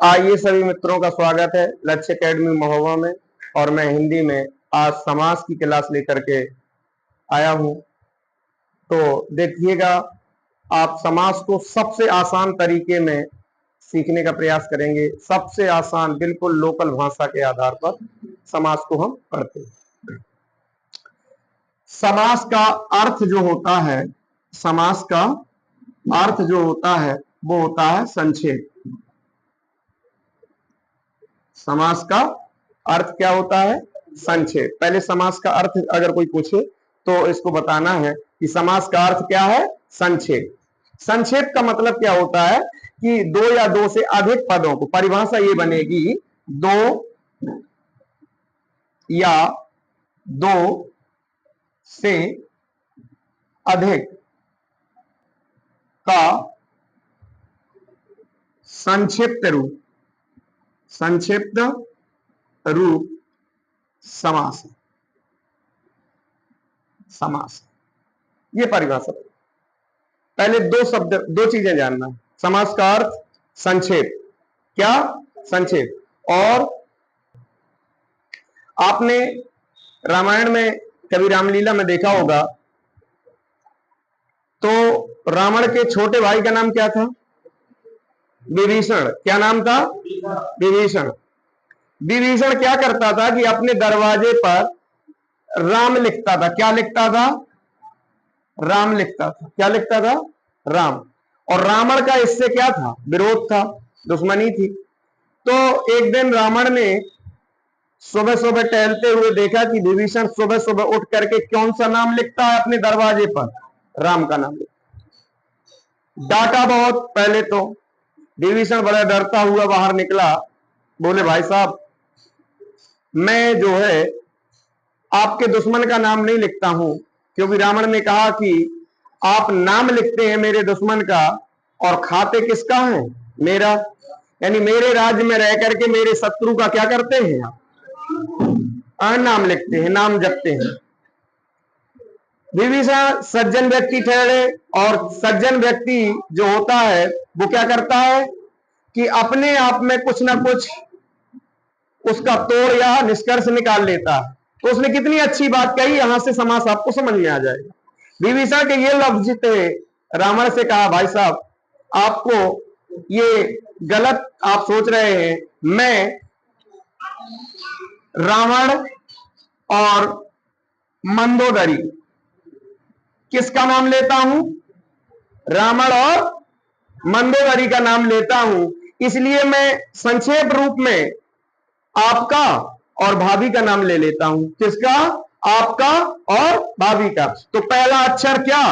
आइए सभी मित्रों का स्वागत है लक्ष्य एकेडमी महोबा में। और मैं हिंदी में आज समास की क्लास लेकर के आया हूं। तो देखिएगा, आप समास को सबसे आसान तरीके में सीखने का प्रयास करेंगे। सबसे आसान, बिल्कुल लोकल भाषा के आधार पर समास को हम पढ़ते हैं। समास का अर्थ जो होता है, समास का अर्थ जो होता है वो होता है संक्षेप। समास का अर्थ क्या होता है? संक्षेप। पहले समास का अर्थ अगर कोई पूछे तो इसको बताना है कि समास का अर्थ क्या है? संक्षेप। संक्षेप का मतलब क्या होता है कि दो या दो से अधिक पदों को, परिभाषा ये बनेगी, दो या दो से अधिक का संक्षिप्त रूप, संक्षिप्त रूप समास। समास ये परिभाषा। पहले दो चीजें जानना। समास का अर्थ संक्षेप। क्या? संक्षेप। और आपने रामायण में कभी रामलीला में देखा होगा, तो रावण के छोटे भाई का नाम क्या था? विभीषण। क्या नाम था? विभीषण। विभीषण क्या करता था कि अपने दरवाजे पर राम लिखता था। क्या लिखता था? राम लिखता था। क्या लिखता था? राम। और रावण का इससे क्या था? विरोध था, दुश्मनी थी। तो एक दिन रावण ने सुबह सुबह टहलते हुए देखा कि विभीषण सुबह सुबह उठ करके कौन सा नाम लिखता है अपने दरवाजे पर? राम का नाम लिखता। डांटा बहुत। पहले तो विभीषण बड़ा डरता हुआ बाहर निकला। बोले, भाई साहब, मैं जो है आपके दुश्मन का नाम नहीं लिखता हूं, क्योंकि रावण ने कहा कि आप नाम लिखते हैं मेरे दुश्मन का और खाते किसका है? मेरा। यानी मेरे राज्य में रह करके मेरे शत्रु का क्या करते हैं आप? नाम लिखते हैं, नाम जपते हैं। विभीषण सज्जन व्यक्ति ठहरे, और सज्जन व्यक्ति जो होता है वो क्या करता है कि अपने आप में कुछ ना कुछ उसका तोड़ या निष्कर्ष निकाल लेता है। तो उसने कितनी अच्छी बात कही, यहां से समास आपको समझ में आ जाएगा। विभीषण के ये लफ्ज थे, रावण से कहा, भाई साहब, आपको ये गलत आप सोच रहे हैं। मैं रावण और मंदोदरी किसका नाम लेता हूं? रावण और मंदोदरी का नाम लेता हूं। इसलिए मैं संक्षेप रूप में आपका और भाभी का नाम ले लेता हूं। किसका? आपका और भाभी का। तो पहला अक्षर क्या?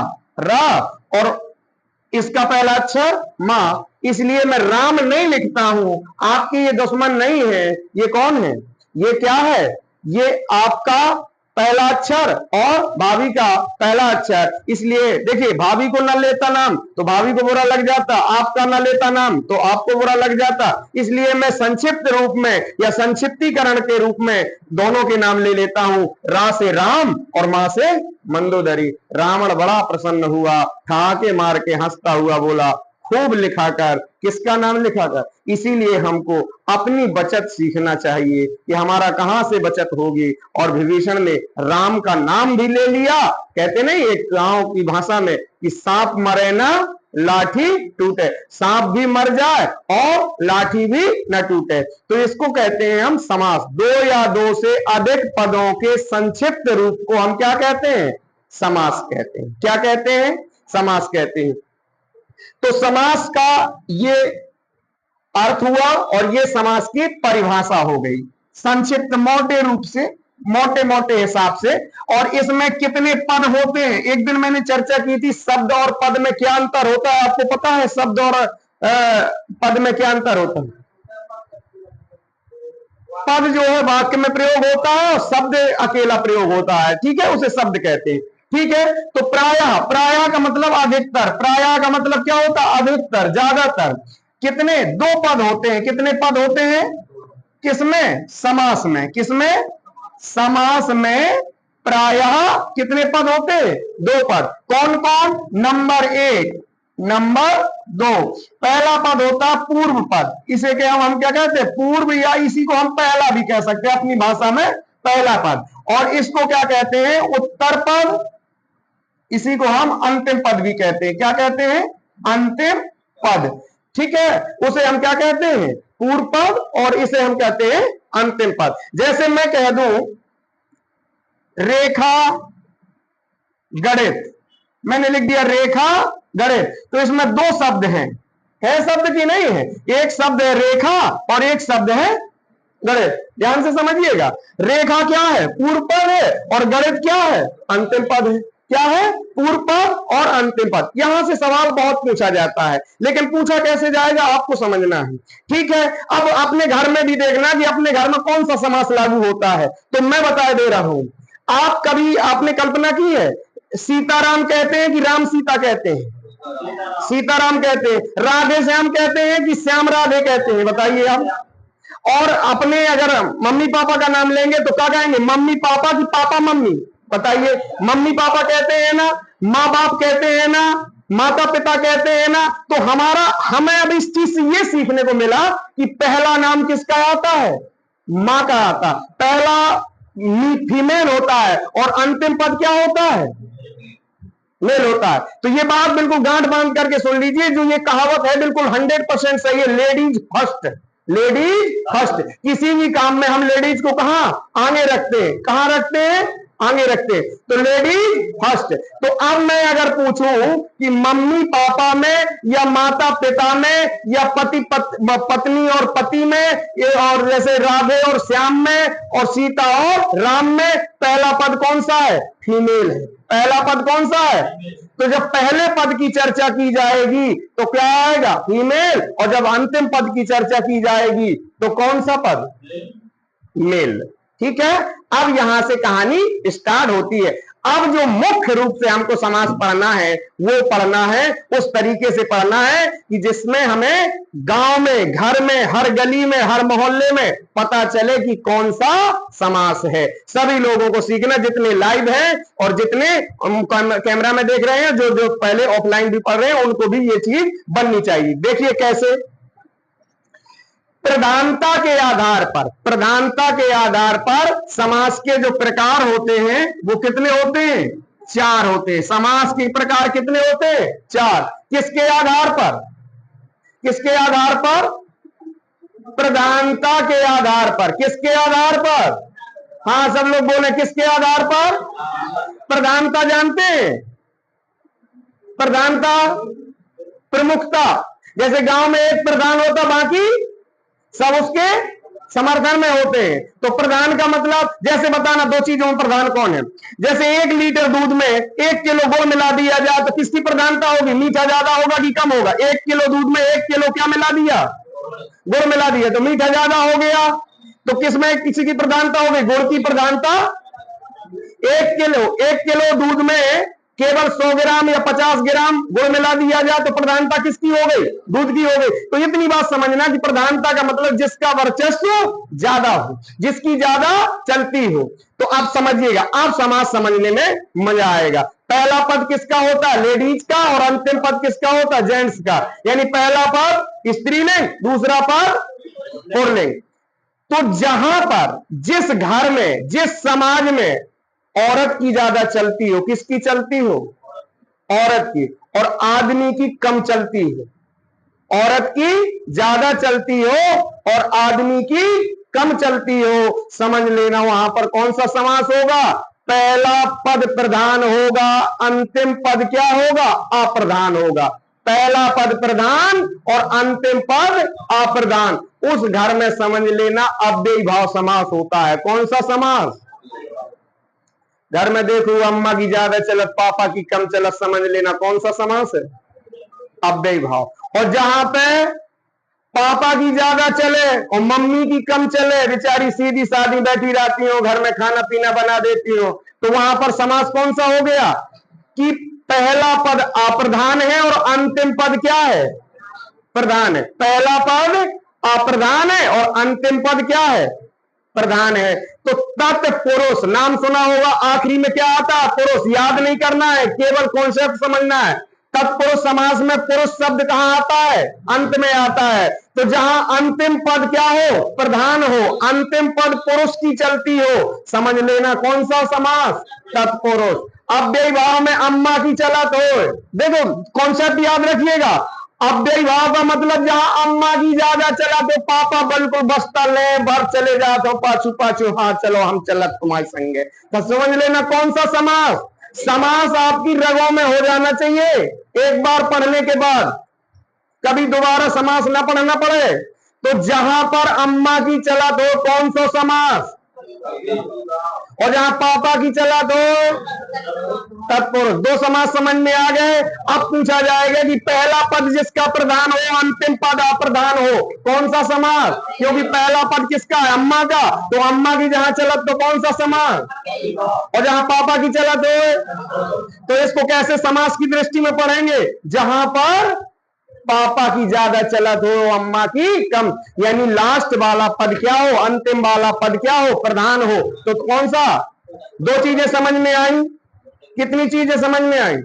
रा, और इसका पहला अक्षर मां। इसलिए मैं राम नहीं लिखता हूं। आपके ये दुश्मन नहीं है। ये कौन है? ये क्या है? ये आपका पहला अक्षर और भाभी का पहला अक्षर। इसलिए देखिए, भाभी को ना लेता नाम तो भाभी को बुरा लग जाता, आपका ना लेता नाम तो आपको बुरा लग जाता। इसलिए मैं संक्षिप्त रूप में या संक्षिप्तीकरण के रूप में दोनों के नाम ले लेता हूं, रा से राम और मां से मंदोदरी। रावण बड़ा प्रसन्न हुआ, ठहाके मार के हंसता हुआ बोला, खूब लिखा कर। किसका नाम लिखा कर? इसीलिए हमको अपनी बचत सीखना चाहिए कि हमारा कहां से बचत होगी। और विभीषण ने राम का नाम भी ले लिया। कहते नहीं एक गांव की भाषा में कि सांप मरे ना लाठी टूटे। सांप भी मर जाए और लाठी भी न टूटे। तो इसको कहते हैं हम समास। दो या दो से अधिक पदों के संक्षिप्त रूप को हम क्या कहते हैं? समास कहते हैं। क्या कहते हैं? समास कहते हैं। तो समास का ये अर्थ हुआ और ये समास की परिभाषा हो गई, संक्षिप्त मोटे रूप से, मोटे मोटे हिसाब से। और इसमें कितने पद होते हैं? एक दिन मैंने चर्चा की थी, शब्द और पद में क्या अंतर होता है। आपको पता है शब्द और पद में क्या अंतर होता है? पद जो है वाक्य में प्रयोग होता है और शब्द अकेला प्रयोग होता है, ठीक है, उसे शब्द कहते हैं। ठीक है, तो प्रायः, प्रायः का मतलब अधिकतर, प्रायः का मतलब क्या होता है? अधिकतर, ज्यादातर। कितने? दो पद होते हैं। कितने पद होते हैं? किसमें? समास में। किसमें? समास में प्रायः कितने पद होते हैं? दो पद। कौन कौन? नंबर एक नंबर 2, पहला पद होता है पूर्व पद। इसे क्या हम क्या कहते हैं? पूर्व, या इसी को हम पहला भी कह सकते हैं अपनी भाषा में, पहला पद। और इसको क्या कहते हैं? उत्तर पद। इसी को हम अंतिम पद भी कहते हैं। क्या कहते हैं? अंतिम पद। ठीक है, उसे हम क्या कहते हैं? पूर्व पद, और इसे हम कहते हैं अंतिम पद। जैसे मैं कह दूं रेखा गणित, मैंने लिख दिया रेखा गणित, तो इसमें दो शब्द हैं, है शब्द की नहीं है? एक शब्द है रेखा और एक शब्द है गणित। ध्यान से समझिएगा, रेखा क्या है? पूर्व पद है, और गणित क्या है? अंतिम पद है। क्या है? पूर्व पद और अंतिम पद। यहां से सवाल बहुत पूछा जाता है, लेकिन पूछा कैसे जाएगा आपको समझना है। ठीक है, अब अपने घर में भी देखना कि अपने घर में कौन सा समास लागू होता है। तो मैं बता दे रहा हूं, आप कभी आपने कल्पना की है सीताराम कहते हैं कि राम सीता कहते हैं? सीताराम कहते हैं। राधे श्याम कहते हैं कि श्याम राधे कहते हैं? बताइए आप। और अपने अगर मम्मी पापा का नाम लेंगे तो क्या कहेंगे? मम्मी पापा की पापा मम्मी? बताइए, मम्मी पापा कहते हैं ना, माँ बाप कहते हैं ना, माता पिता कहते हैं ना। तो हमें अब इस चीज से ये सीखने को मिला कि पहला नाम किसका आता है? माँ का आता। पहला फीमेल होता है और अंतिम पद क्या होता है? मेल होता है। तो ये बात बिल्कुल गांठ बांध करके सुन लीजिए, जो ये कहावत है बिल्कुल 100% सही है। Ladies first, ladies first. किसी भी काम में हम लेडीज को कहां आगे रखते हैं? कहां रखते हैं? आगे रखते हैं। तो लेडीज फर्स्ट। तो अब मैं अगर पूछूं कि मम्मी पापा में, या माता पिता में, या पत्नी और पति में, और जैसे राधे और श्याम में, और सीता और राम में, पहला पद कौन सा है? फीमेल है। पहला पद कौन सा है? तो जब पहले पद की चर्चा की जाएगी तो क्या आएगा? फीमेल। और जब अंतिम पद की चर्चा की जाएगी तो कौन सा पद? मेल। ठीक है, अब यहां से कहानी स्टार्ट होती है। अब जो मुख्य रूप से हमको समास पढ़ना है, वो पढ़ना है उस तरीके से पढ़ना है कि जिसमें हमें गांव में, घर में, हर गली में, हर मोहल्ले में पता चले कि कौन सा समास है। सभी लोगों को सीखना, जितने लाइव हैं और जितने कैमरा में देख रहे हैं, जो पहले ऑफलाइन भी पढ़ रहे हैं, उनको भी ये चीज बननी चाहिए। देखिए कैसे। प्रधानता के आधार पर, प्रधानता के आधार पर समास के जो प्रकार होते हैं वो कितने होते हैं? 4 होते हैं। समास के प्रकार कितने होते हैं? 4। किसके आधार पर? किसके आधार पर? प्रधानता के आधार पर। किसके आधार पर? हाँ, सब लोग बोले किसके आधार पर? प्रधानता जानते हैं? प्रधानता, प्रमुखता। जैसे गांव में एक प्रधान होता, बाकी सब उसके समर्थन में होते हैं। तो प्रधान का मतलब, जैसे बताना 2 चीजों में प्रधान कौन है। जैसे 1 लीटर दूध में 1 किलो गुड़ मिला दिया जाए तो किसकी प्रधानता होगी? मीठा ज्यादा होगा कि कम होगा? 1 किलो दूध में 1 किलो क्या मिला दिया? गुड़ मिला दिया, तो मीठा ज्यादा हो गया। तो किसमें किसी की प्रधानता होगी? गुड़ की प्रधानता। 1 किलो दूध में केवल 100 ग्राम या 50 ग्राम गुड़ मिला दिया जाए तो प्रधानता किसकी हो गई? दूध की हो गई। तो इतनी बात समझना कि प्रधानता का मतलब जिसका वर्चस्व ज्यादा हो, जिसकी ज्यादा चलती हो। तो आप समझिएगा, आप समास समझने में मजा आएगा। पहला पद किसका होता है? लेडीज का। और अंतिम पद किसका होता है? जेंट्स का। यानी पहला पद स्त्रीलिंग, दूसरा पद पुल्लिंग। तो जहां पर, जिस घर में, जिस समाज में औरत की ज्यादा चलती हो, किसकी चलती हो? औरत की। और आदमी की कम चलती हो। औरत की ज्यादा चलती हो और आदमी की कम चलती हो, समझ लेना वहां पर कौन सा समास होगा? पहला पद प्रधान होगा, अंतिम पद क्या होगा? अप्रधान होगा। पहला पद प्रधान और अंतिम पद अप्रधान। उस घर में समझ लेना अव्ययी भाव समास होता है। कौन सा समास? घर में देखो अम्मा की ज्यादा चलत, पापा की कम चलत, समझ लेना कौन सा समास है? अव्ययी भाव। और जहां पे पापा की ज्यादा चले और मम्मी की कम चले, बेचारी सीधी सादी बैठी रहती हो, घर में खाना पीना बना देती हो, तो वहां पर समास कौन सा हो गया? कि पहला पद अप्रधान है और अंतिम पद क्या है? प्रधान है। पहला पद अप्रधान है और अंतिम पद क्या है? प्रधान है। तो तत्पुरुष नाम सुना होगा, आखिरी में क्या आता है? पुरुष। याद नहीं करना है, केवल कॉन्सेप्ट समझना है। तत्पुरुष समास में पुरुष शब्द कहां आता है? अंत में आता है। तो जहां अंतिम पद क्या हो? प्रधान हो, अंतिम पद पुरुष की चलती हो, समझ लेना कौन सा समास? तत्पुरुष। अव्ययी भाव में अम्मा की चलत हो, देखो कॉन्सेप्ट याद रखिएगा। अव्ययी भाव का मतलब जहां अम्मा की ज्यादा चला तो पापा बिल्कुल बस्ता ले भर चले जा तो पाछू पाछू, हाँ चलो हम चलत तुम्हारे संगे। तो समझ लेना कौन सा समास? समास आपकी रगों में हो जाना चाहिए एक बार पढ़ने के बाद, कभी दोबारा समास ना पढ़ना पड़े। तो जहां पर अम्मा की चलत हो कौन सा समास? और जहां पापा की चलत हो तत्पुरुष। दो समास समझ में आ गए। अब पूछा जाएगा कि पहला पद जिसका प्रधान हो अंतिम पद अप्रधान हो, कौन सा समास? क्योंकि पहला पद किसका है? अम्मा का, तो अम्मा की जहां चलत तो कौन सा समास? और जहां पापा की चलत हो, तो इसको कैसे समास की दृष्टि में पढ़ेंगे? जहां पर पापा की ज्यादा चलत हो अम्मा की कम, यानी लास्ट वाला पद क्या हो? अंतिम वाला पद क्या हो? प्रधान हो। तो कौन सा? दो चीजें समझ में आई। कितनी चीजें समझ में आई?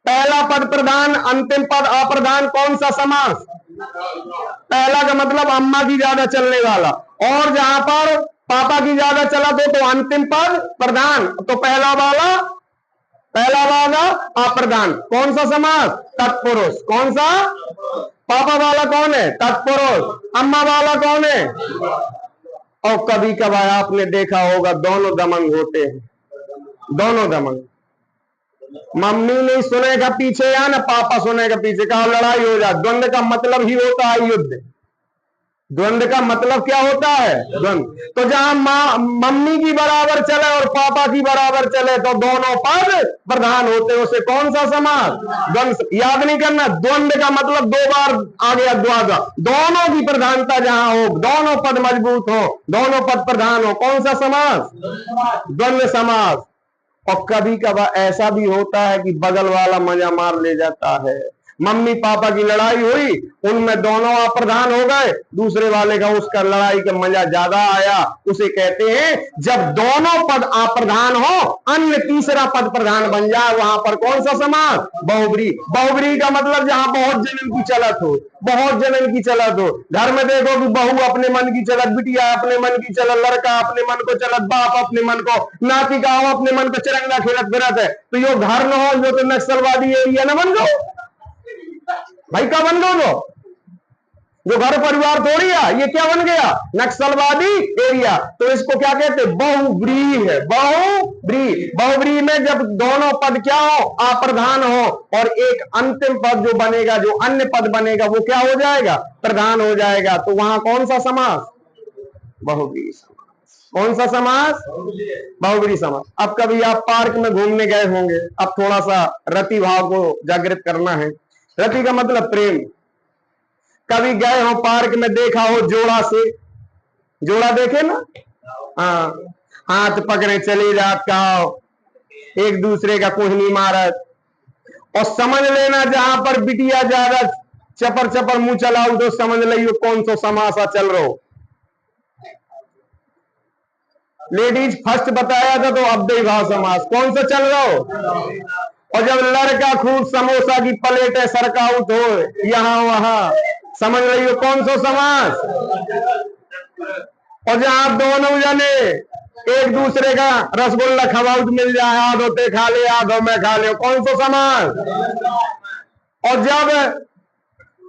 पहला पद प्रधान, अंतिम पद अप्रधान, कौन सा समास? पहला का मतलब अम्मा की ज्यादा चलने वाला, और जहां पर पापा की ज्यादा चलत हो तो अंतिम पद प्रधान, तो पहला वाला अप्रधान, कौन सा समास? तत्पुरुष। कौन सा? पापा वाला कौन है? तत्पुरुष। अम्मा वाला कौन है? और कभी कभार आपने देखा होगा दोनों दमंग होते हैं, दोनों दमंग। मम्मी नहीं सुनेगा पीछे या ना पापा सुनेगा पीछे, का लड़ाई हो जाए। द्वंद्व का मतलब ही होता है युद्ध। द्वंद्व का मतलब क्या होता है? द्वंद्व। तो जहां मम्मी की बराबर चले और पापा की बराबर चले तो दोनों पद प्रधान होते हैं, उसे कौन सा समास? द्वंद्व। याद नहीं करना, द्वंद्व का मतलब दो बार आ गया द्वादा। दोनों की प्रधानता जहां हो, दोनों पद मजबूत हो, दोनों पद प्रधान हो, कौन सा समास? द्वंद्व समास। और कभी कभार ऐसा भी होता है कि बगल वाला मजा मार ले जाता है। मम्मी पापा की लड़ाई हुई, उनमें दोनों अप्रधान हो गए, दूसरे वाले का उसका लड़ाई का मजा ज्यादा आया, उसे कहते हैं जब दोनों पद अप्रधान हो अन्य तीसरा पद प्रधान बन जाए, वहां पर कौन सा समास? बहुब्री। बहुब्री का मतलब जहां बहुत जनन की चलत हो, बहुत जनन की चलत हो। घर में देखो कि बहू अपने मन की चलत, बिटिया अपने मन की चलत, लड़का अपने मन को चलत, बाप अपने मन को, नाती का अपने मन को चरंगा खेलत फिरत है, तो यो घर न हो, यो तो नक्सलवादी एरिया न बन गो भाई। क्या बन गो? जो घर परिवार थोड़ी है, ये क्या बन गया? नक्सलवादी एरिया। तो इसको क्या कहते? बहुब्री है, बहुब्री। बहुब्री में जब दोनों पद क्या हो? अप्रधान हो, और एक अंतिम पद जो बनेगा, जो अन्य पद बनेगा, वो क्या हो जाएगा? प्रधान हो जाएगा। तो वहां कौन सा समास? बहुब्री समास। कौन सा समास? बहुब्री समास। अब कभी आप पार्क में घूमने गए होंगे, अब थोड़ा सा रति भाव को जागृत करना है। रति का मतलब प्रेम। कभी गए हो पार्क में, देखा हो जोड़ा से, जोड़ा देखे ना? हाँ, हाथ पकड़े चले जात का, एक दूसरे का कोहनी मारत, और समझ लेना जहां पर बिटिया ज्यादा चपर चपर मुंह चलाऊ तो समझ लियो कौन सा समासा चल रहा हो। लेडीज फर्स्ट बताया था तो अव्ययी भाव समास। कौन सा चल रहा हो? और जब लड़का खूब समोसा की प्लेट है सरकाउट हो यहां वहां, समझ रही हो कौन सा समास? और जहां दोनों जने एक दूसरे का रसगुल्ला खवाउट मिल जाए, आधो ते खा ले आधो मैं खा ले, कौन सा समास? और जब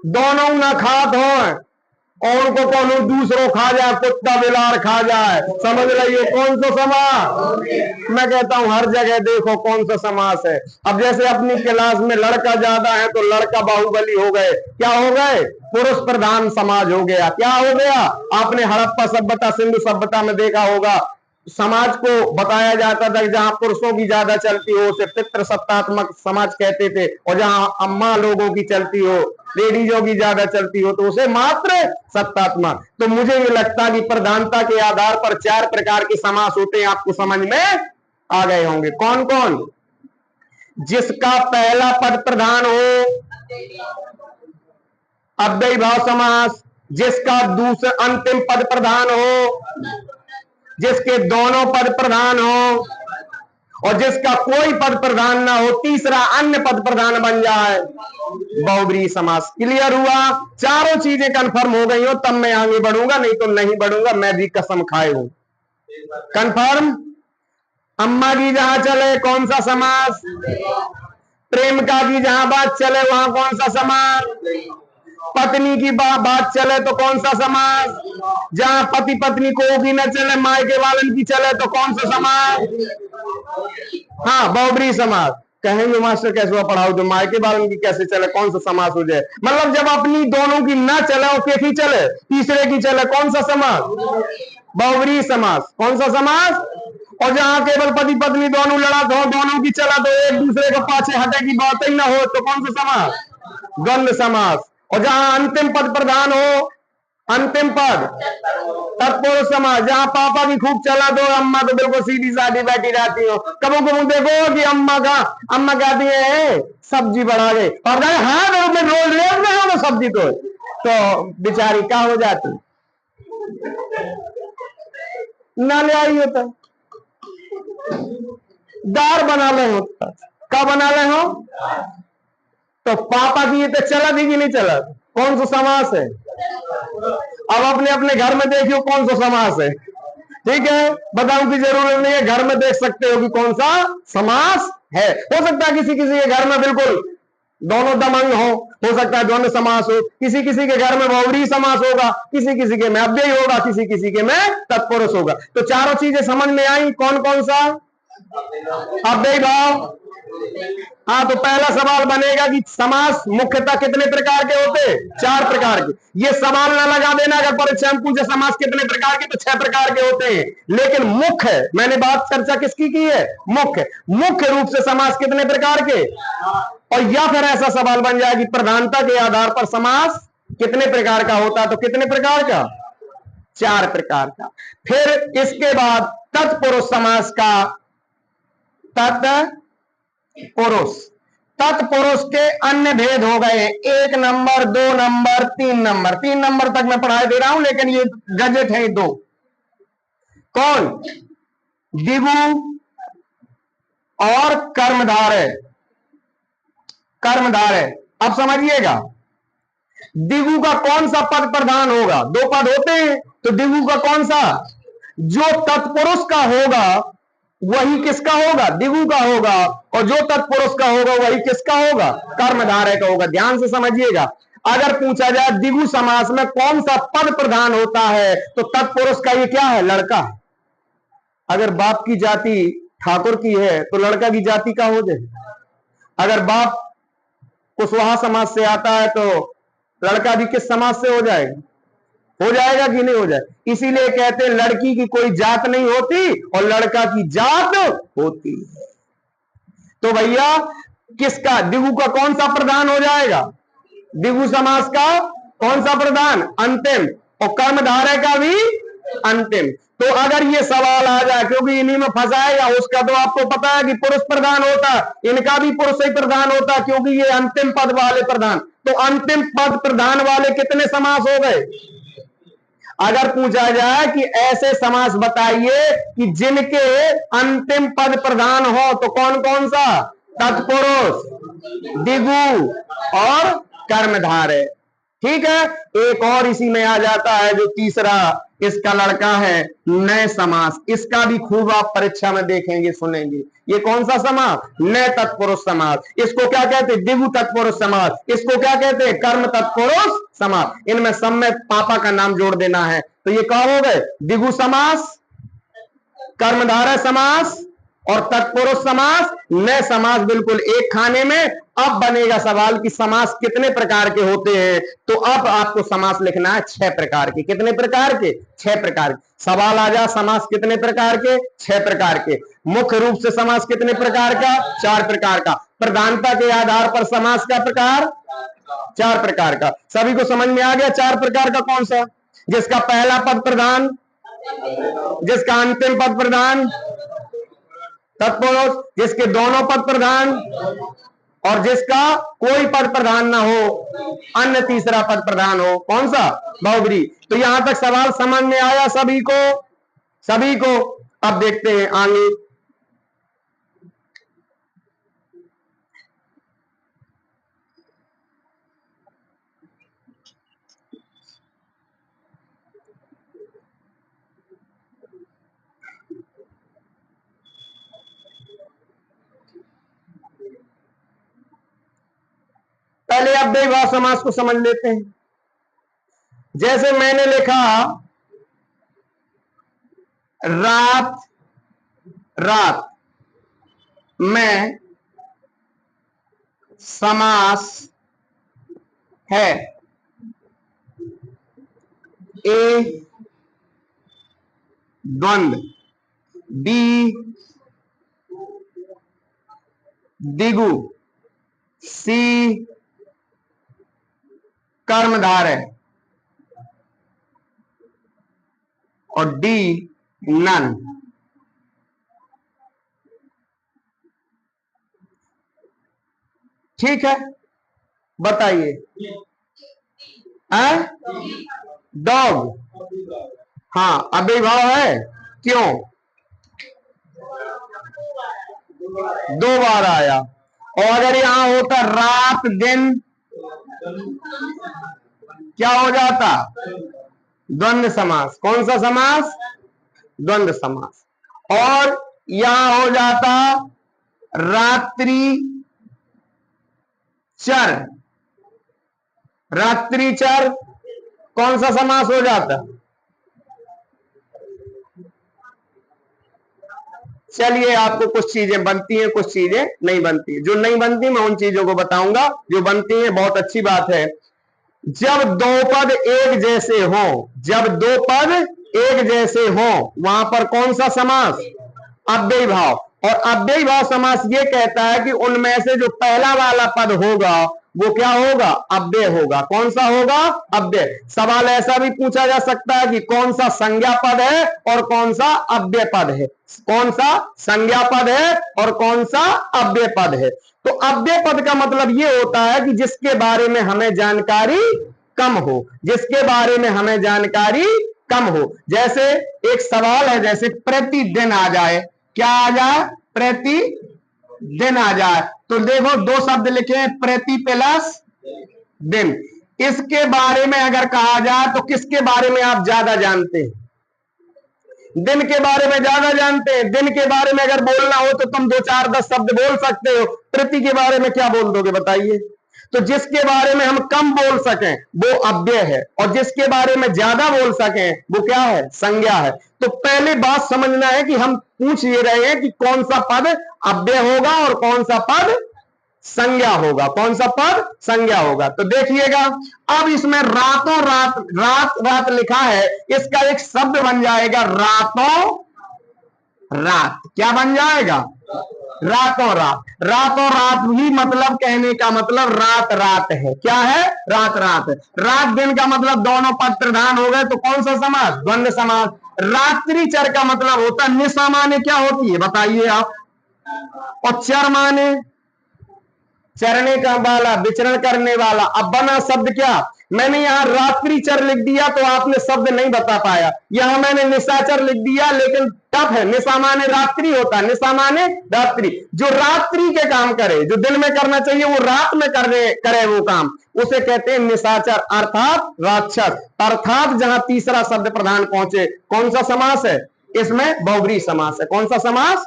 दोनों न खात हो और उनको कौन दूसरों खा जाए, कुत्ता बिलार खा जाए, समझ रही कौन सा समास? मैं कहता हूं हर जगह देखो कौन सा समास है। अब जैसे अपनी क्लास में लड़का ज्यादा है तो लड़का बाहुबली हो गए, क्या हो गए? पुरुष प्रधान समाज हो गया। क्या हो गया? आपने हड़प्पा सभ्यता, सिंधु सभ्यता में देखा होगा, समाज को बताया जाता था कि जहां पुरुषों की ज्यादा चलती हो उसे पितृ सत्तात्मक समाज कहते थे, और जहां अम्मा लोगों की चलती हो, लेडीजों की ज्यादा चलती हो, तो उसे मात्र सत्तात्मक। तो मुझे ये लगता है कि प्रधानता के आधार पर 4 प्रकार के समास होते हैं, आपको समझ में आ गए होंगे। कौन कौन? जिसका पहला पद प्रधान हो अव्ययी भाव समास, जिसका दूसरा अंतिम पद प्रधान हो, जिसके दोनों पद प्रधान हो, और जिसका कोई पद प्रधान ना हो, तीसरा अन्य पद प्रधान बन जाए, बहुब्रीहि समास। क्लियर हुआ? चारों चीजें कंफर्म हो गई हो तब मैं आगे बढ़ूंगा, नहीं तो नहीं बढ़ूंगा, मैं भी कसम खाए हूं। कंफर्म? अम्मा की जहां चले कौन सा समास? प्रेमिका की जहां बात चले वहां कौन सा समास? पत्नी की बात चले तो कौन सा समास? जहां पति पत्नी को भी न चले, मायके वालन की चले तो कौन सा समास? हाँ, बहुब्रीहि समास। कहेंगे मास्टर कैसे हुआ पढ़ाओ, जो मायके वालन की कैसे चले, कौन सा समास हो जाए? मतलब जब अपनी दोनों की ना चले और की चले, तीसरे की चले, कौन सा समास? बहुब्रीहि समास। कौन सा समास? और जहां केवल पति पत्नी दोनों लड़ा हो, दोनों की चला तो एक दूसरे के पाछे हटे की बात ही ना हो, तो कौन सा समास? द्वंद्व समास। और जहां अंतिम पद प्रधान हो, अंतिम पद तत्पुरुष समास। जहां पापा की खूब चला दो, अम्मा तो बिल्कुल सीधी सादी बैठी रहती हो। कबू कबू देखो कि अम्मा कहती है सब्जी बढ़ा गई, और हाँ मैं रोज ले रहे हो सब्जी तो बेचारी क्या हो जाती, ना ले आई होता, दार बना ले होता। क्या बना ले हो? तो पापा की ये तो चला थी कि नहीं चला? कौन सा समास है? अब अपने अपने घर में देखियो कौन सा समास है। ठीक है, बताऊं की जरूरत नहीं है, घर में देख सकते हो कि कौन सा समास है। हो सकता है किसी किसी के घर में बिल्कुल दोनों दमंग हो सकता है द्वंद्व समास हो, किसी किसी के घर में बहुब्रीहि समास होगा, किसी किसी के में अव्ययी होगा, किसी किसी के में तत्पुरुष होगा। तो चारों चीजें समझ में आई, कौन कौन सा? अव्ययी भाव। हाँ, तो पहला सवाल बनेगा कि समास मुख्यतः कितने प्रकार के होते? 4 प्रकार के। ये सवाल ना लगा देना अगर परीक्षा में पूछे समास कितने प्रकार के, तो 6 प्रकार के होते हैं। लेकिन मुख्य, मैंने बात चर्चा किसकी की है? मुख्य रूप से समास कितने प्रकार के? और या फिर ऐसा सवाल बन जाए कि प्रधानता के आधार पर समास कितने प्रकार का होता है, तो कितने प्रकार का? 4 प्रकार का। फिर इसके बाद तत्पुरुष समास का, तत्पुरुष के अन्य भेद हो गए, 1 नंबर, 2 नंबर, 3 नंबर। 3 नंबर तक मैं पढ़ाई दे रहा हूं, लेकिन ये गजट है 2। कौन? दिगु और कर्मधारय। अब समझिएगा, दिगु का कौन सा पद प्रधान होगा? 2 पद होते हैं, तो दिगु का कौन सा? जो तत्पुरुष का होगा वही किसका होगा? दिगु का होगा। और जो तत्पुरुष का होगा वही किसका होगा? कर्मधारय का होगा। ध्यान से समझिएगा, अगर पूछा जाए दिगु समास में कौन सा पद प्रधान होता है, तो तत्पुरुष का ये क्या है? लड़का। अगर बाप की जाति ठाकुर की है तो लड़का की जाति का हो जाए। अगर बाप कुशवाहा समाज से आता है तो लड़का भी किस समाज से हो जाएगा? हो जाएगा कि नहीं हो जाए? इसीलिए कहते हैं लड़की की कोई जात नहीं होती और लड़का की जात होती है। तो भैया किसका? दिगु का कौन सा प्रधान हो जाएगा? दिगु समास का कौन सा प्रधान? अंतिम। और कर्मधारय का भी अंतिम। तो अगर ये सवाल आ जाए, क्योंकि इन्हीं में फंसाएगा, उसका तो आपको पता है कि पुरुष प्रधान होता, इनका भी पुरुष ही प्रधान होता, क्योंकि ये अंतिम पद वाले प्रधान। तो अंतिम पद प्रधान वाले कितने समास हो गए? अगर पूछा जाए कि ऐसे समास बताइए कि जिनके अंतिम पद प्रधान हो, तो कौन कौन सा? तत्पुरुष, दिगु और कर्मधारय। ठीक है, एक और इसी में आ जाता है जो तीसरा इसका लड़का है, नए समास। इसका भी खूब आप परीक्षा में देखेंगे, सुनेंगे। ये कौन सा समास? नए तत्पुरुष समास। इसको क्या कहते हैं? दिगु तत्पुरुष समास। इसको क्या कहते हैं? कर्म तत्पुरुष समास। इनमें सब में पापा का नाम जोड़ देना है। तो ये क्या हो गए? दिगु समास, कर्मधारय समास और तत्पुरुष समास, नए समास, बिल्कुल एक खाने में। अब बनेगा सवाल कि समास कितने प्रकार के होते हैं, तो अब आपको समास लिखना है 6 प्रकार के। कितने प्रकार के? 6 प्रकार के। सवाल आ जा समास कितने प्रकार के? 6 प्रकार के। मुख्य रूप से समास कितने प्रकार का? 4 प्रकार का। प्रधानता के आधार पर समास का प्रकार 4 प्रकार का। सभी को समझ में आ गया 4 प्रकार का कौन सा? जिसका पहला पद प्रधान, जिसका अंतिम पद प्रधान तत्पुरुष, जिसके दोनों पद प्रधान, और जिसका कोई पद प्रधान ना हो, अन्य तीसरा पद प्रधान हो। कौन सा? बहुब्रीहि। तो यहां तक सवाल समझ में आया सभी को? अब देखते हैं आगे। पहले अव्ययीभाव समास को समझ लेते हैं। जैसे मैंने लिखा रात रात में समास है। ए द्वंद्व, बी दिगु, सी कर्मधारय और डी नन। ठीक है, बताइए। डॉग, हाँ अव्ययीभाव है। क्यों? 2 बार आया। और अगर यहां होता रात दिन, क्या हो जाता? द्वंद्व समास। कौन सा समास? द्वंद्व समास। और यहां हो जाता रात्रि चर। रात्रि चर कौन सा समास हो जाता? चलिए, आपको कुछ चीजें बनती हैं, कुछ चीजें नहीं बनती। जो नहीं बनती मैं उन चीजों को बताऊंगा, जो बनती है बहुत अच्छी बात है। जब दो पद एक जैसे हो, जब दो पद एक जैसे हो, वहां पर कौन सा समास? अव्ययीभाव। और अव्ययीभाव समास ये कहता है कि उनमें से जो पहला वाला पद होगा वो क्या होगा? अव्यय होगा। कौन सा होगा? अव्यय। सवाल ऐसा भी पूछा जा सकता है कि कौन सा संज्ञा पद है और कौन सा अव्यय पद है। कौन सा संज्ञा पद है और कौन सा अव्यय पद है। तो अव्यय पद का मतलब ये होता है कि जिसके बारे में हमें जानकारी कम हो, जिसके बारे में हमें जानकारी कम हो। जैसे एक सवाल है, जैसे प्रतिदिन आ जाए, क्या आ जाए? प्रतिदिन आ जाए। तो देखो 2 शब्द लिखे हैं, प्रति प्लस दिन। इसके बारे में अगर कहा जाए तो किसके बारे में आप ज्यादा जानते हैं? दिन के बारे में ज्यादा जानते हैं। दिन के बारे में अगर बोलना हो तो तुम 2 4 10 शब्द बोल सकते हो। प्रति के बारे में क्या बोल दोगे बताइए? तो जिसके बारे में हम कम बोल सकें वो अव्यय है, और जिसके बारे में ज्यादा बोल सकें वो क्या है? संज्ञा है। तो पहले बात समझना है कि हम पूछ ये रहे हैं कि कौन सा पद अव्यय होगा और कौन सा पद संज्ञा होगा। कौन सा पद संज्ञा होगा? तो देखिएगा, अब इसमें रातों रात, रात रात लिखा है, इसका एक शब्द बन जाएगा रातों रात। क्या बन जाएगा? रातों रात। रातों रात ही मतलब कहने का मतलब रात रात है। क्या है? रात रात है। रात दिन का मतलब दोनों पद प्रधान हो गए, तो कौन सा समास? द्वंद्व समास। रात्रि चर का मतलब होता है, निशा माने क्या होती है बताइए आप? और चर माने चरने का वाला, विचरण करने वाला। अब बना शब्द क्या? मैंने यहां रात्रि चर लिख दिया तो आपने शब्द नहीं बता पाया। यहां मैंने निशाचर लिख दिया, लेकिन टफ है। निशा माने रात्रि होता है, निशा माने रात्रि। जो रात्रि के काम करे, जो दिन में करना चाहिए वो रात में करे वो काम, उसे कहते हैं निशाचर, अर्थात राक्षस। अर्थात जहां तीसरा शब्द प्रधान पहुंचे। कौन सा समास है? इसमें बहुब्रीहि समास है। कौन सा समास?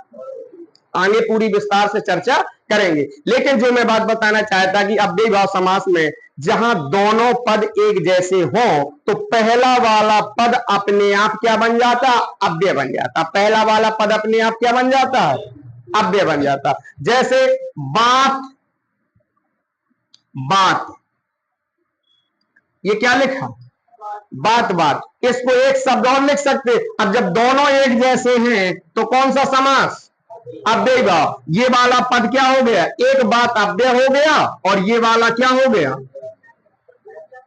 आगे पूरी विस्तार से चर्चा करेंगे। लेकिन जो मैं बात बताना चाहता कि अव्ययीभाव समास में जहां दोनों पद एक जैसे हो तो पहला वाला पद अपने आप क्या बन जाता? अव्यय बन जाता। पहला वाला पद अपने आप क्या बन जाता? अव्यय बन जाता। जैसे बात बात, ये क्या लिखा? बात बात। इसको एक शब्द और लिख सकते। अब जब दोनों एक जैसे हैं तो कौन सा समास? अव्ययीभाव। ये वाला पद क्या हो गया? एक बात अव्यय हो गया और ये वाला क्या हो गया?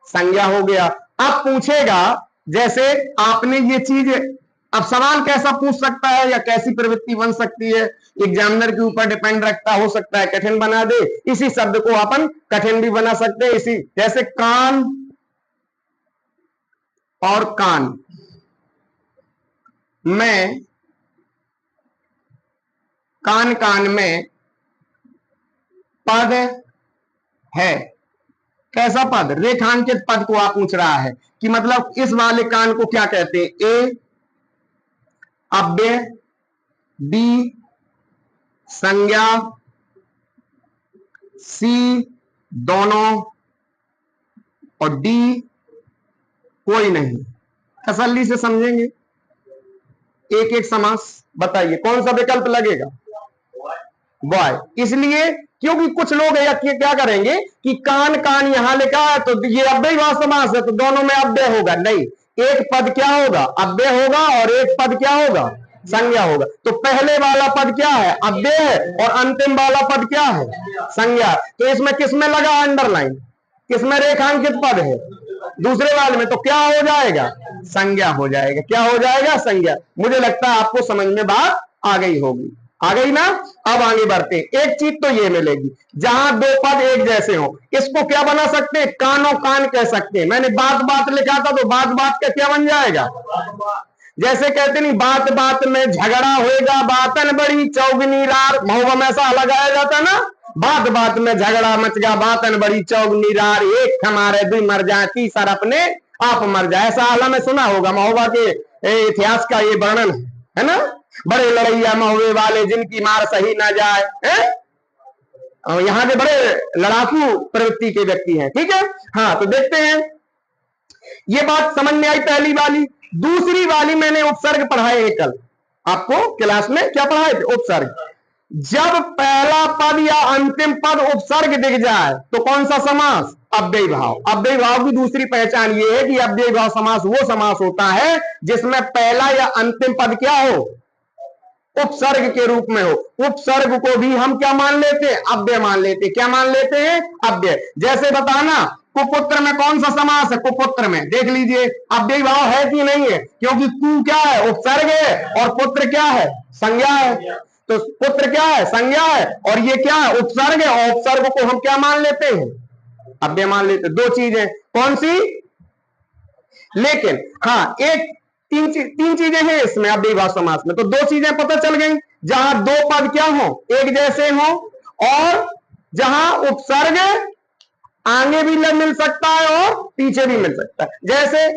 संज्ञा हो गया। अब पूछेगा, जैसे आपने ये चीज, अब सवाल कैसा पूछ सकता है या कैसी प्रवृत्ति बन सकती है एग्जामिनर के ऊपर डिपेंड रखता। हो सकता है कठिन बना दे, इसी शब्द को अपन कठिन भी बना सकते हैं। इसी जैसे कान और कान में, कान कान में पद है। कैसा पद? रेखांकित पद को आप पूछ रहा है कि मतलब इस वाले कान को क्या कहते हैं? ए अव्यय, बी संज्ञा, सी दोनों और डी कोई नहीं। तसल्ली से समझेंगे एक एक समास। बताइए कौन सा विकल्प लगेगा? बॉय। इसलिए क्योंकि कुछ लोग क्या करेंगे कि कान कान यहां लिखा है तो ये अव्ययभाव समास है तो दोनों में अव्यय होगा। नहीं, एक पद क्या होगा? अव्यय होगा और एक पद क्या होगा? संज्ञा होगा। तो पहले वाला पद क्या है? अव्यय है और अंतिम वाला पद क्या है? संज्ञा। तो इसमें किसमें लगा अंडरलाइन? किसमें रेखांकित पद है? दूसरे वाले में। तो क्या हो जाएगा? संज्ञा हो जाएगा। क्या हो जाएगा? संज्ञा। मुझे लगता है आपको समझ में बात आ गई होगी। आ गई ना? अब आगे बढ़ते हैं। एक चीज तो ये मिलेगी, जहां दो पद एक जैसे हो, इसको क्या बना सकते हैं? कानो कान कह सकते हैं। मैंने बात बात लिखा था तो बात बात का क्या बन जाएगा? जैसे कहते नहीं, बात बात में झगड़ा होएगा, बातन बड़ी चौगनी रार। महुआ में ऐसा लगाया जाता ना, बात बात में झगड़ा मच गया, बातन बड़ी चौगनी रार, एक हमारे दुई मर जाए, तीसर अपने आप मर जाए। ऐसा आला में सुना होगा। महुआ के इतिहास का ये वर्णन है ना। बड़े लड़ैया महुए वाले जिनकी मार सही ना जाए, यहाँ के बड़े लड़ाकू प्रवृत्ति के व्यक्ति हैं। ठीक है, हाँ। तो देखते हैं, ये बात समझ में आई पहली वाली। दूसरी वाली मैंने उपसर्ग पढ़ाए हैं कल आपको क्लास में। क्या पढ़ाए थे? उपसर्ग। जब पहला पद या अंतिम पद उपसर्ग दिख जाए तो कौन सा समास? अव्ययी भाव। अव्ययी भाव की दूसरी पहचान ये है कि अव्ययी भाव समास वो समास होता है जिसमें पहला या अंतिम पद क्या हो? उपसर्ग के रूप में हो। उपसर्ग को भी हम क्या मान लेते हैं? अव्यय मान लेते हैं। क्या मान लेते हैं? अव्यय। जैसे बताना, कुपुत्र में कौन सा समास है? कुपुत्र में देख लीजिए अव्ययी भाव है कि नहीं है? क्योंकि कु क्या है? उपसर्ग है और पुत्र क्या है? संज्ञा है। तो पुत्र क्या है? संज्ञा है और ये क्या है? उपसर्ग है। और उपसर्ग को हम क्या मान लेते हैं? अव्यय मान लेते हैं। दो चीजें कौन सी? लेकिन हाँ, एक तीन चीजें हैं इसमें अव्ययी भाव समास में। तो दो चीजें पता चल गई, जहां दो पद क्या हो? एक जैसे हो, और जहां उपसर्ग आगे भी मिल सकता है और पीछे भी मिल सकता है। जैसे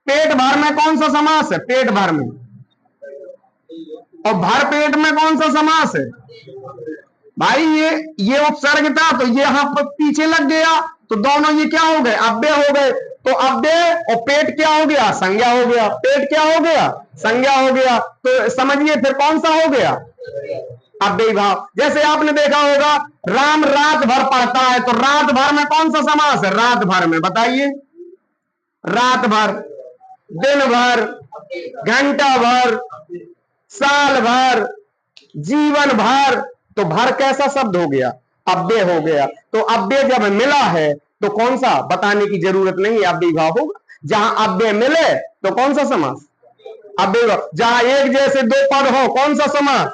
पेट भर में कौन सा समास है? पेट भर में। और भर पेट में कौन सा समास है? भाई ये उपसर्ग था तो ये यहां पर पीछे लग गया तो दोनों ये क्या हो गए? अव्यय हो गए। तो अव्यय और पेट क्या हो गया? संज्ञा हो गया। पेट क्या हो गया? संज्ञा हो गया। तो समझिए फिर कौन सा हो गया? अव्ययी भाव। जैसे आपने देखा होगा, राम रात भर पढ़ता है तो रात भर में कौन सा समास है? रात भर में। बताइए, रात भर, दिन भर, घंटा भर, साल भर, जीवन भर। तो भर कैसा शब्द हो गया? अव्यय हो गया। तो अव्यय जब मिला है तो कौन सा? बताने की जरूरत नहीं है, अव्ययी भाव होगा। जहां अव्यय मिले तो कौन सा समास? अव्ययी भाव। जहां एक जैसे दो पद हो कौन सा समास?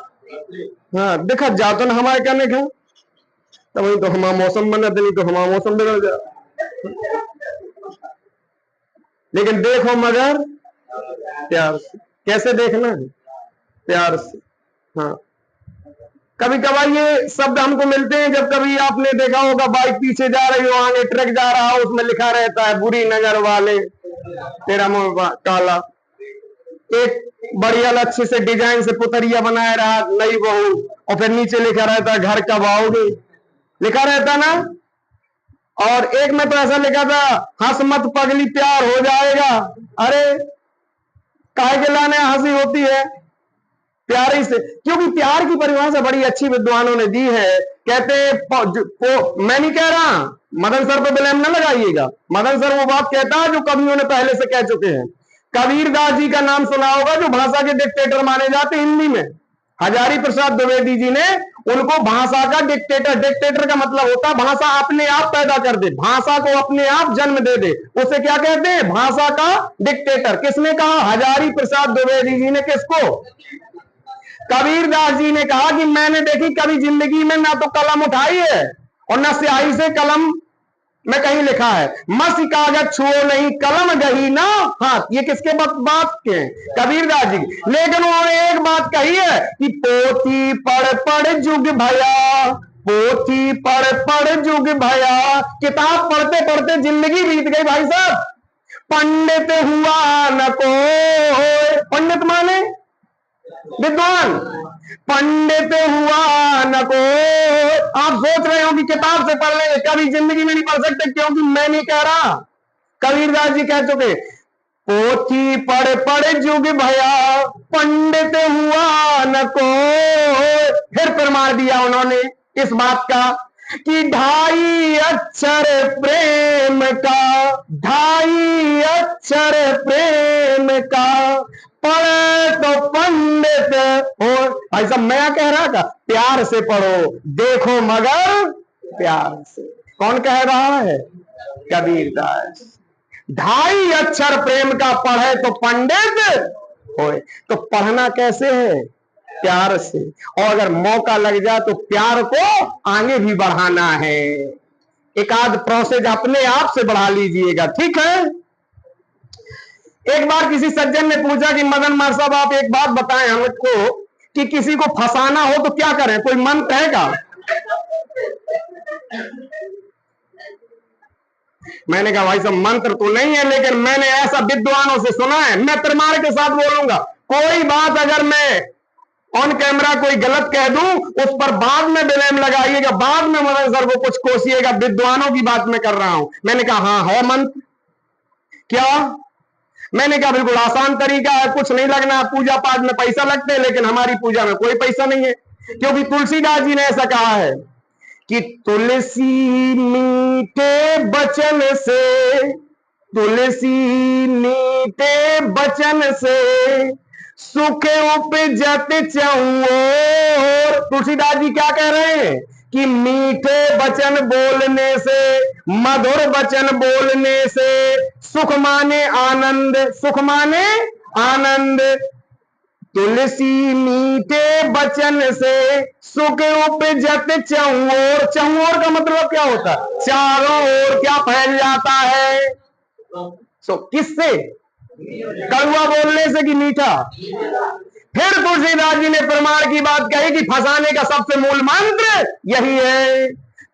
हाँ, देखा जातो ना हमारे कहने का। तब वही तो हमारा मौसम बना, नहीं तो हमारा मौसम बिगड़ जाए। लेकिन देखो मगर प्यार से। कैसे देखना है? प्यार से। हाँ, कभी कभार ये शब्द हमको मिलते हैं जब कभी आपने देखा होगा बाइक पीछे जा रही हो, आगे ट्रक जा रहा हो, उसमें लिखा रहता है बुरी नजर वाले तेरा मुंह काला। एक बढ़िया अच्छे से डिजाइन से पुतरिया बनाया रहा नई बहू, और फिर नीचे लिखा रहता है घर कब आओगे, लिखा रहता ना। और एक में तो ऐसा लिखा था, हंस मत पगली प्यार हो जाएगा। अरे काहे के लाने हंसी होती है? प्यारे से। क्योंकि प्यार की परिभाषा बड़ी अच्छी विद्वानों ने दी है। कहते मैं नहीं कह रहा, मदन सर पर ब्लेम न लगाइएगा। मदन सर वो बात कहता है जो कवियों ने पहले से कह चुके हैं। कबीर दास जी का नाम सुना होगा, जो भाषा के डिक्टेटर माने जाते हिंदी में। हजारी प्रसाद द्विवेदी जी ने उनको भाषा का डिक्टेटर, डिक्टेटर का मतलब होता है भाषा अपने आप पैदा कर दे, भाषा को अपने आप जन्म दे दे, उसे क्या कहते हैं? भाषा का डिक्टेटर। किसने कहा? हजारी प्रसाद द्विवेदी जी ने। किसको? कबीर दास जी ने कहा कि मैंने देखी कभी जिंदगी में ना तो कलम उठाई है और ना स्याही से कलम में कहीं लिखा है, मसी कागज छुओ नहीं कलम गही ना हाथ। ये किसके बात के हैं? कबीर दास जी। लेकिन उन्होंने एक बात कही है कि पोथी पढ़ पढ़ जुग भया, पोथी पढ़ पढ़ जुग भया। किताब पढ़ते पढ़ते जिंदगी बीत गई भाई साहब। पंडित हुआ न को। पंडित माने विद्वान, पंडित हुआ न को। आप सोच रहे हो कि किताब से पढ़ लेंगे, कभी जिंदगी में नहीं पढ़ सकते। क्योंकि मैं नहीं कह रहा, कबीरदास जी कह चुके, पोथी पढ़ पढ़ जुग भया पंडित हुआ न को। फिर प्रमाण दिया उन्होंने इस बात का कि ढाई अक्षर प्रेम का, ढाई अक्षर प्रेम का, पढ़े तो पंडित हो। भाई साहब मैं कह रहा था प्यार से पढ़ो, देखो मगर प्यार से। कौन कह रहा है? कबीरदास। ढाई अक्षर प्रेम का, पढ़े तो पंडित होए। तो पढ़ना कैसे है? प्यार से। और अगर मौका लग जाए तो प्यार को आगे भी बढ़ाना है। एक आध प्रोसेस अपने आप से बढ़ा लीजिएगा, ठीक है। एक बार किसी सज्जन ने पूछा कि मदन मार साहब आप एक बात बताएं हमको कि किसी को फंसाना हो तो क्या करें, कोई मंत्र है का? मैंने कहा भाई साहब मंत्र तो नहीं है, लेकिन मैंने ऐसा विद्वानों से सुना है, मैं प्रमाण के साथ बोलूंगा। कोई बात अगर मैं ऑन कैमरा कोई गलत कह दूं, उस पर बाद में ब्लेम लगाइएगा, बाद में मदन सर को कुछ कोसिएगा, विद्वानों की बात मैं कर रहा हूं। मैंने कहा हाँ है मंत्र। क्या? मैंने कहा बिल्कुल आसान तरीका है, कुछ नहीं लगना। पूजा पाठ में पैसा लगते हैं, लेकिन हमारी पूजा में कोई पैसा नहीं है, क्योंकि तुलसीदास जी ने ऐसा कहा है कि तुलसी मीठे बचन से, तुलसी मीठे बचन से सुख उपजत चहुओर। तुलसीदास जी क्या कह रहे हैं कि मीठे वचन बोलने से, मधुर वचन बोलने से सुख माने आनंद, सुख माने आनंद। तुलसी मीठे वचन से सुख उपजत चहुओर। चहुओर का मतलब क्या होता है? चारों ओर क्या फैल जाता है? सो किससे? कड़वा बोलने से कि मीठा? फिर तुलसीदास जी ने प्रमाण की बात कही कि फंसाने का सबसे मूल मंत्र यही है,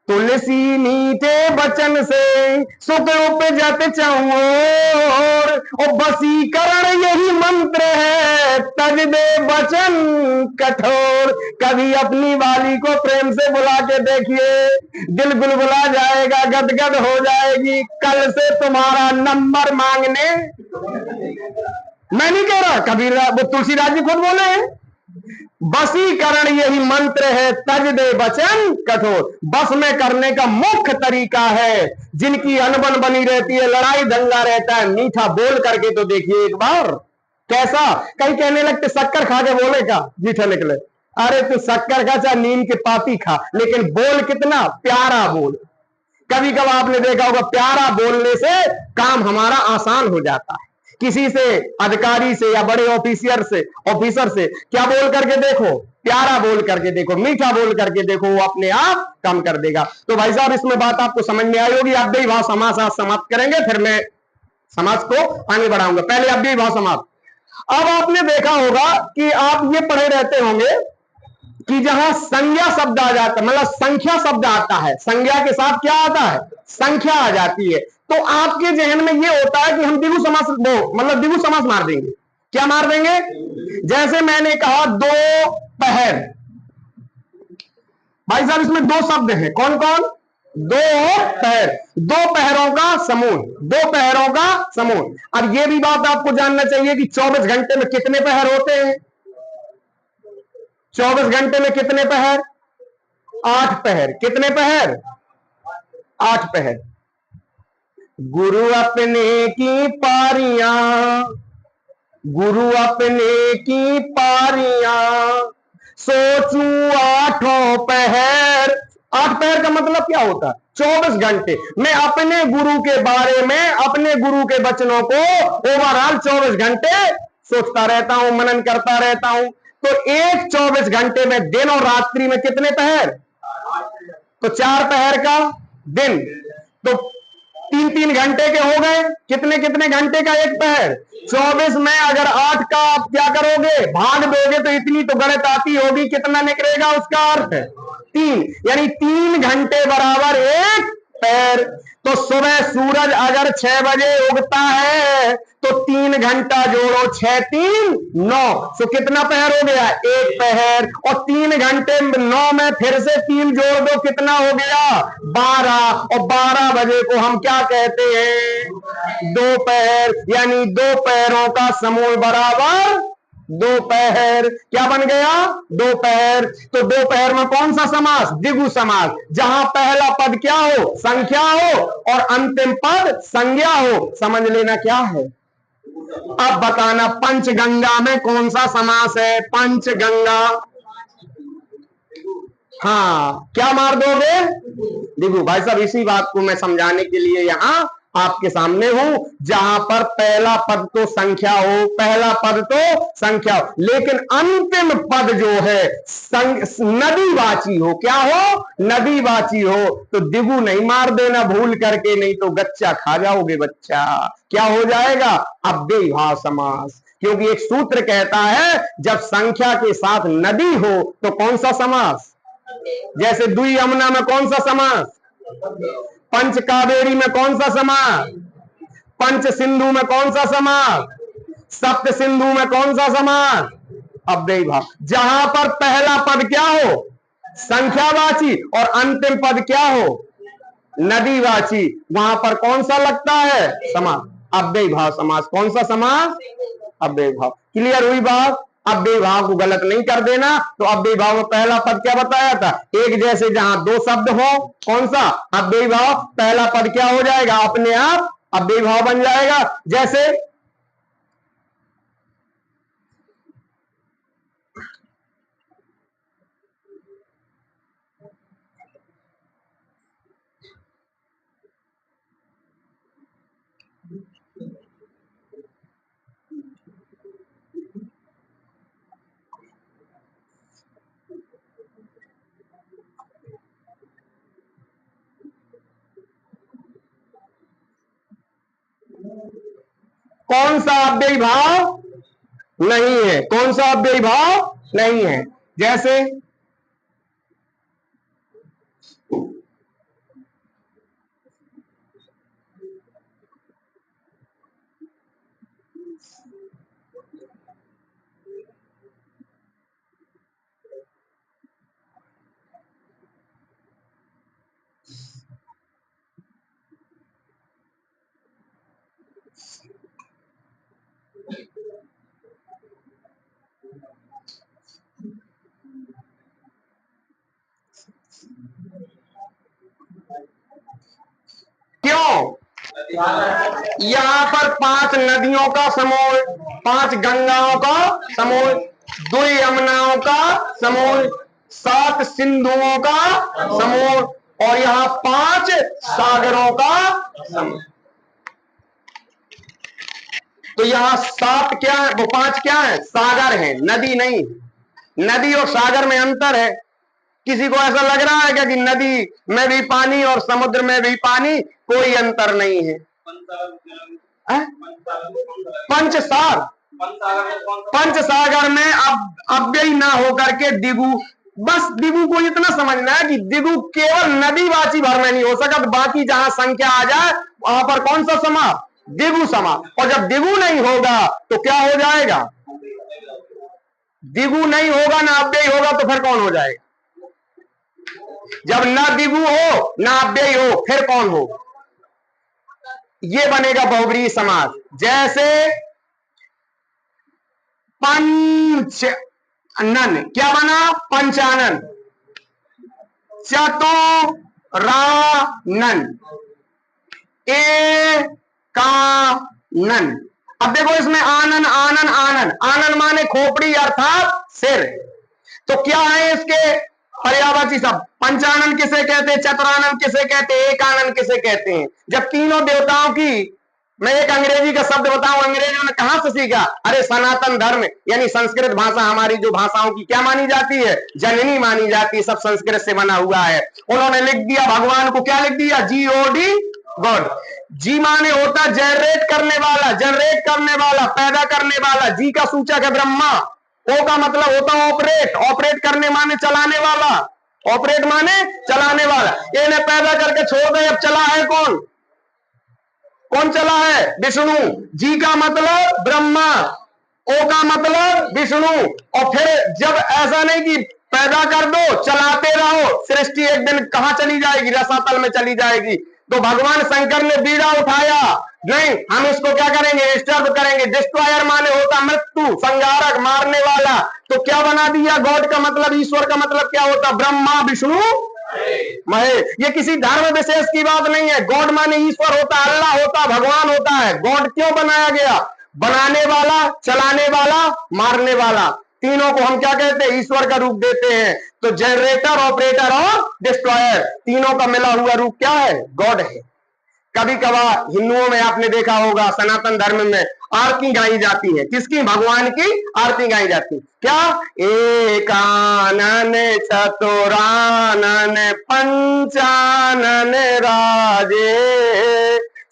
तुलसी मीठे वचन से सुख उपजत चहुओर। और बसीकरण यही मंत्र है, तज दे वचन कठोर। कभी अपनी वाली को प्रेम से बुला के देखिए, दिल गुलगुला जाएगा, गदगद हो जाएगी। कल से तुम्हारा नंबर मांगने, मैं नहीं कह रहा, कबीर वो तुलसीदास जी खुद बोले हैं। बसीकरण यही मंत्र है, तज दे वचन कठोर। बस में करने का मुख्य तरीका है, जिनकी अनबन बनी रहती है, लड़ाई दंगा रहता है, मीठा बोल करके तो देखिए एक बार। कैसा? कहीं कहने लगते शक्कर खा के बोले का मीठा निकले। अरे तू शक्कर खा चाहे नीम के पाती खा, लेकिन बोल कितना प्यारा बोल। कभी कभी आपने देखा होगा प्यारा बोलने से काम हमारा आसान हो जाता है। किसी से, अधिकारी से या बड़े ऑफिसर से क्या बोल करके देखो, प्यारा बोल करके देखो, मीठा बोल करके देखो, वो अपने आप काम कर देगा। तो भाई साहब इसमें बात आपको समझ में आई होगी। अव्ययी भाव समास आज समाप्त करेंगे, फिर मैं समाज को आगे बढ़ाऊंगा। पहले अव्ययी भाव समाप्त। अब आपने देखा होगा कि आप ये पढ़े रहते होंगे कि जहां संज्ञा शब्द आ जाता है, मतलब संख्या शब्द आता है, संज्ञा के साथ क्या आता है? संख्या आ जाती है। तो आपके जहन में ये होता है कि हम द्विगु समास, मतलब द्विगु समास मार देंगे। क्या मार देंगे? जैसे मैंने कहा दो पहर। भाई साहब इसमें दो शब्द हैं, कौन कौन? दो पहर, दो पहरों का समूह, दो पहरों का समूह। अब ये भी बात आपको जानना चाहिए कि 24 घंटे में कितने पहर होते हैं? 24 घंटे में कितने पहर? 8 पहर। कितने पहर? 8 पहर। गुरु अपने की पारियां, गुरु अपने की पारियां, सोचूं आठों पहर। 8 पहर का मतलब क्या होता है? 24 घंटे मैं अपने गुरु के बारे में, अपने गुरु के वचनों को ओवरऑल 24 घंटे सोचता रहता हूं, मनन करता रहता हूं। तो एक 24 घंटे में दिन और रात्रि में कितने पहर? तो 4 पहर का दिन, तो 3-3 घंटे के हो गए। कितने कितने घंटे का एक पहर? 24 में अगर 8 का आप क्या करोगे? भाग दोगे तो इतनी तो गणित आती होगी, कितना निकलेगा उसका अर्थ? 3। यानी 3 घंटे बराबर एक पैर। तो सुबह सूरज अगर 6 बजे उगता है तो 3 घंटा जोड़ो, 6 3 9, तो कितना पहर हो गया? 1 पहर। और 3 घंटे 9 में फिर से 3 जोड़ दो, कितना हो गया? 12। और 12 बजे को हम क्या कहते हैं? दोपहर। यानी 2 पैरों का समूह बराबर दोपहर। क्या बन गया? दोपहर। तो दोपहर में कौन सा समास? द्विगु समास, जहां पहला पद क्या हो? संख्या हो और अंतिम पद संज्ञा हो। समझ लेना क्या है। अब बताना पंचगंगा में कौन सा समास है? पंचगंगा। हाँ, क्या मार दोगे? देखो भाई साहब, इसी बात को मैं समझाने के लिए यहां आपके सामने हूं, जहां पर पहला पद तो संख्या हो, पहला पद तो संख्या हो, लेकिन अंतिम पद जो है नदीवाची हो। क्या हो? नदीवाची हो। तो दिगु नहीं मार देना भूल करके, नहीं तो गच्चा खा जाओगे बच्चा। क्या हो जाएगा? अव्ययीभाव समास। क्योंकि एक सूत्र कहता है जब संख्या के साथ नदी हो तो कौन सा समास? जैसे दुई यमुना में कौन सा समास? पंच कावेरी में कौन सा समास? पंच सिंधु में कौन सा समास? सप्त सिंधु में कौन सा समास? अव्ययी भाव। जहां पर पहला पद क्या हो? संख्यावाची और अंतिम पद क्या हो? नदीवाची, वहां पर कौन सा लगता है? समास। अव्ययी भाव समास। कौन सा समास? अव्ययी भाव। क्लियर हुई बात? अव्ययी भाव को गलत नहीं कर देना। तो अव्ययी भाव में पहला पद क्या बताया था? एक जैसे जहां 2 शब्द हो, कौन सा? अव्ययी भाव। पहला पद क्या हो जाएगा? अपने आप अव्ययी भाव बन जाएगा। जैसे कौन सा अव्ययी भाव नहीं है? कौन सा अव्ययी भाव नहीं है? जैसे क्यों? यहां पर 5 नदियों का समूह, 5 गंगाओं का समूह, 2 यमुनाओं का समूह, 7 सिंधुओं का समूह और यहां 5 सागरों का समूह। तो यहां 7 क्या है? वो 5 क्या है? सागर है, नदी नहीं। नदी और सागर में अंतर है। किसी को ऐसा लग रहा है क्या कि नदी में भी पानी और समुद्र में भी पानी? कोई अंतर नहीं है। पंचसागर, पंचसागर में अब अव्ययी ना होकर के दिगु, बस दिगु को इतना समझना है कि दिगु केवल नदीवाची भर में नहीं हो सकता, बाकी जहां संख्या आ जाए वहां पर कौन सा समास? दिगु समास। और जब दिगु नहीं होगा तो क्या हो जाएगा? दिगु नहीं होगा ना अव्ययी होगा तो फिर कौन हो जाएगा? जब ना दिगु हो ना अव्ययी हो फिर कौन हो? ये बनेगा बहुब्रीहि समास। जैसे पंचनन, क्या बना? पंचानन। चतुरानन, एकानन। अब देखो इसमें आनन आनन आनन, आनन माने खोपड़ी अर्थात सिर। तो क्या है इसके पर्यायवाची शब्द? पंचानन किसे कहते हैं? चतुरानन किसे कहते हैं? एकानन किसे कहते हैं? जब तीनों देवताओं की, मैं एक अंग्रेजी का शब्द बताऊं, अंग्रेजों ने कहां से सीखा? अरे सनातन धर्म यानी संस्कृत भाषा हमारी जो भाषाओं की क्या मानी जाती है? जननी मानी जाती है, सब संस्कृत से बना हुआ है। उन्होंने लिख दिया भगवान को, क्या लिख दिया? GOD, God. जी माने होता जनरेट करने वाला, जनरेट करने वाला, पैदा करने वाला। जी का सूचक है ब्रह्मा। ओ का मतलब होता ऑपरेट, ऑपरेट करने माने चलाने वाला। ऑपरेट माने चलाने वाला। इन्हें पैदा करके छोड़ दे, अब चला है कौन? कौन चला है? विष्णु। जी का मतलब ब्रह्मा, ओ का मतलब विष्णु। और फिर जब ऐसा नहीं कि पैदा कर दो चलाते रहो, सृष्टि एक दिन कहां चली जाएगी? रसातल में चली जाएगी। तो भगवान शंकर ने बीड़ा उठाया, नहीं हम इसको क्या करेंगे? डिस्टर्ब करेंगे। डिस्ट्रॉयर माने होता मृत्यु, संहारक, मारने वाला। तो क्या बना दिया? गॉड का मतलब, ईश्वर का मतलब क्या होता? ब्रह्मा विष्णु महेश। ये किसी धर्म विशेष की बात नहीं है। गॉड माने ईश्वर होता, अल्लाह होता, भगवान होता है। गॉड क्यों बनाया गया? बनाने वाला, चलाने वाला, मारने वाला, तीनों को हम क्या कहते हैं? ईश्वर का रूप देते हैं। तो जनरेटर, ऑपरेटर और डिस्ट्रॉयर, तीनों का मिला हुआ रूप क्या है? गॉड है। कभी कभार हिंदुओं में आपने देखा होगा, सनातन धर्म में आरती गाई जाती है। किसकी? भगवान की आरती गाई जाती है। क्या? एकानन चतुरानन पंचानन राजे,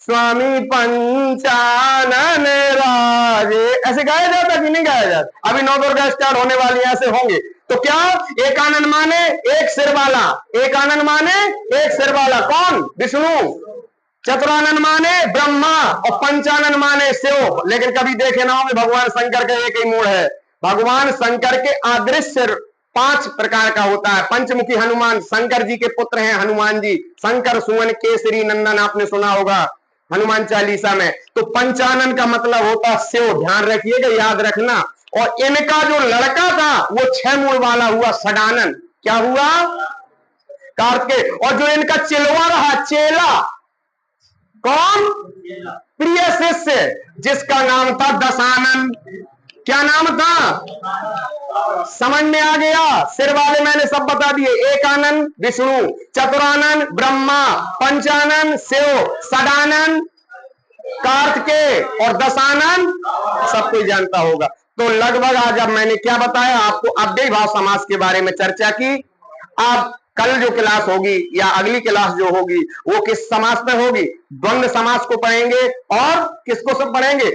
स्वामी पंचानन राजे। ऐसे गाया जाता कि नहीं गाया जाता? अभी नवदुर्गा स्टार्ट होने वाली, ऐसे होंगे। तो क्या? एकानन माने एक सिर वाला, एकानन माने एक सिर वाला, कौन? विष्णु। चतुरानन माने ब्रह्मा, और पंचानन माने शिव। लेकिन कभी देखे ना होंगे भगवान शंकर का एक ही मूड है। भगवान शंकर के अदृश्य 5 प्रकार का होता है। पंचमुखी हनुमान, शंकर जी के पुत्र हैं हनुमान जी। शंकर सुवन केसरी नंदन, आपने सुना होगा हनुमान चालीसा में। तो पंचानन का मतलब होता शिव, ध्यान रखिएगा, याद रखना। और इनका जो लड़का था वो 6 मूड वाला हुआ षडानन। क्या हुआ? कार्तिकेय। और जो इनका चिलवा रहा, चेला, कौन? प्रिय शिष्य, जिसका नाम था दशानन। क्या नाम था? समझ में आ गया? सिर वाले मैंने सब बता दिए। एकानन विष्णु, चतुरानन ब्रह्मा, पंचानन शिव, षडानन कार्तिकेय और दशानन सब कोई जानता होगा। तो लगभग आज अब मैंने क्या बताया आपको? अव्ययी भाव समास के बारे में चर्चा की। आप कल जो क्लास होगी या अगली क्लास जो होगी वो किस समास में होगी? द्वंद्व समास को पढ़ेंगे। और किसको सब पढ़ेंगे?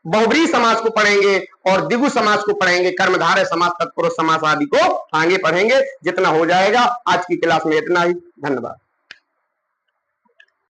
बहुब्रीहि समास को पढ़ेंगे और द्विगु समास को पढ़ेंगे। कर्मधारय समास, तत्पुरुष समास आदि को आगे पढ़ेंगे। जितना हो जाएगा। आज की क्लास में इतना ही। धन्यवाद।